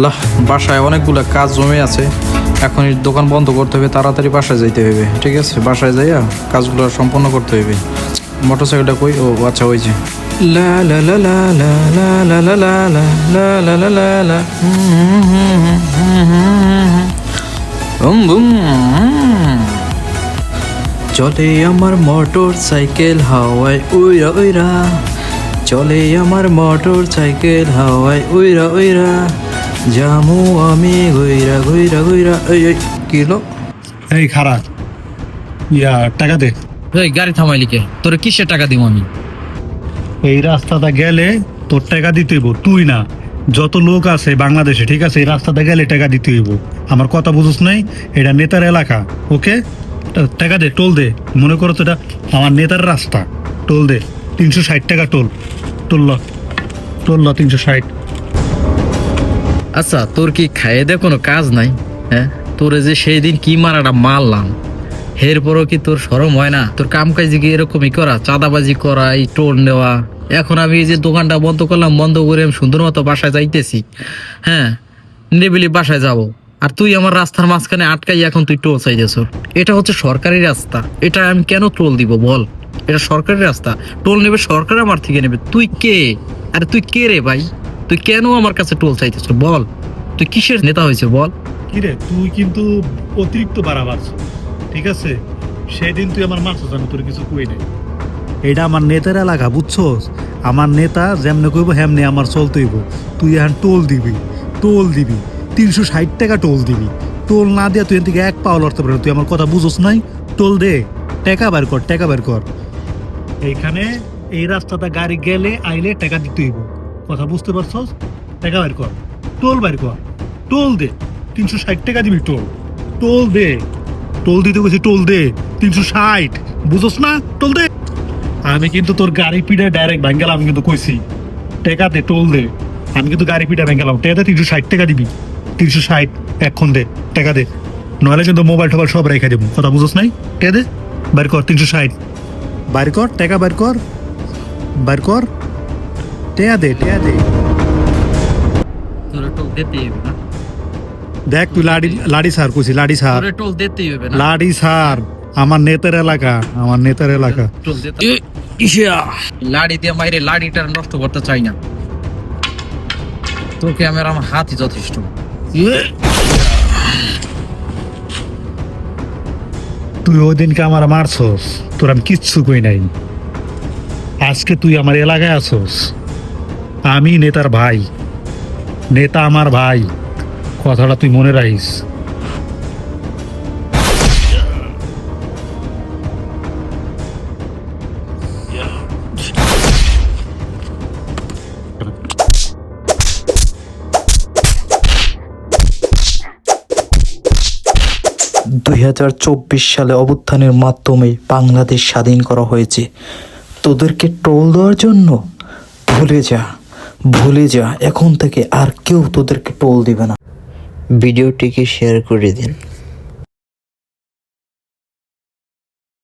লাহ, বাসায় অনেকগুলো কাজ জমে আছে। এখন এই দোকান বন্ধ করতে হবে, তাড়াতাড়ি বাসায় যাইতে হবে। ঠিক আছে, বাসায় যাইয়া কাজগুলো সম্পন্ন করতে হবে। মোটরসাইকেলটা কই? ও আচ্ছা, ওই যে লা লা লা লা লা লা লা লা লা লা লা লা লা লা বুম বুম। চলে আমার মোটর সাইকেল হাওয়ায় উইরা উইরা, চলে আমার মোটর সাইকেল হাওয়ায় উইরা উইরা, জামু আমি ঘুইরা ঘুইরা ঘুইরা। এই কি হলো? এই খারাপ টাকা দে। এই গাড়ি থামাইলি কে? তোরে কিসের টাকা দিব আমি? এই রাস্তাটা গেলে তোর টাকা দিতে হইব, তুই না, যত লোক আছে বাংলাদেশে, ঠিক আছে? এই রাস্তাটা গেলে টাকা দিতে হইব। আমার কথা বুঝছ নাই? এটা নেতার এলাকা, ওকে? টাকা দে, টোল দে। মনে করো তো এটা আমার নেতার রাস্তা, টোল দে। 360 টাকা টোল। টোল 360। আচ্ছা, তোর কি খাইয়ে দে কোনো কাজ নাই? হ্যাঁ, তোরে যে সেই দিন কি মারাটা মারলাম, এরপরও কি তোর শরম হয় না? তোর কাম কাজে কি এরকমই করা, চাঁদাবাজি করা, এই টোল নেওয়া? এখন আমি এই যে দোকানটা বন্ধ করলাম, বন্ধ করে আমি সুন্দর মতো বাসায় যাইতেছি, হ্যাঁ, নিরিবিলি বাসায় যাব, আর তুই আমার রাস্তার মাঝখানে আটকাই এখন তুই টোল চাইতেছ। এটা হচ্ছে সরকারি রাস্তা, এটা আমি কেন টোল দিব বল? এটা সরকারি রাস্তা, টোল নেবে সরকার, আমার থেকে নেবে। তুই কে? আরে তুই কে রে ভাই? তুই কেন আমার কাছে টোল চাইতেছ বল? তুই কিসের নেতা হয়েছে বল? কিরে, তুই কিন্তু অতিরিক্ত বাড়াবার, ঠিক আছে? সেদিন তুই আমার মারছস, আমি তোর কিছু কই নাই। এটা আমার নেতার এলাকা, বুঝছস? আমার নেতা যেমনে কইব হেমনে আমার চলতে হইব। তুই এখন টোল দিবি, 360 টাকা টোল দিবি। টোল না দিয়া তুই এখান থেকে এক পাও লড়তে পারবি। তুই আমার কথা বুঝছস নাই? টোল দে, টাকা বের কর। এইখানে এই রাস্তাটা গাড়ি গেলে আইলে টাকা দিতে হইব, কথা বুঝতে পারছস? টাকা বের কর, টোল বের কর, টোল দে। 360 টাকা দিবি টোল দে। টোল দিতে গেছি, টোল দে 360, বুঝছস না? টোল দে। আমি কিন্তু তোর গাড়ি পিঠে ডাইরেক্ট ভাঙ্গেলাম, আমি কিন্তু কইছি টাকা দে, টোল দে। আমি কিন্তু গাড়ি পিঠে ভাঙ্গেলাম, টাকা দে। 360 টাকা দিবি, 360 এখন দে, টাকা দে, নইলে কিন্তু মোবাইল টোবাইল সব রেখে দেবো, কথা বুঝছস নাই? টাকা দে, বের কর 360, বের কর টাকা, বের কর টাকা দে। তোরে টোল দিতেই হবে না? দেখ তুই লাড়ি সার কইছি, লাড়ি সার, তোরে টোল দিতেই হবে না? লাড়ি সার। আমার নেতার এলাকা, টোল দিতে লাড়ি দিয়ে মাইরে লাড়িটা নষ্ট করতে চাই না। তোকে আমার হাতই যথেষ্ট। তুই ওই দিনকে আমার মারছস, তোর আমি কিচ্ছু কই নাই। আজকে তুই আমার এলাকায় আসছস, আমি নেতার ভাই, নেতা আমার ভাই, কথাটা তুই মনে রাখিস। 2024 সালে অভ্যুত্থানের মাধ্যমে বাংলাদেশ স্বাধীন করা হয়েছে। তোদেরকে টোল দেওয়ার জন্য? ভুলে যা, এখন থেকে আর কেউ তোদেরকে টোল দিবে না। ভিডিওটিকে শেয়ার করে দিন।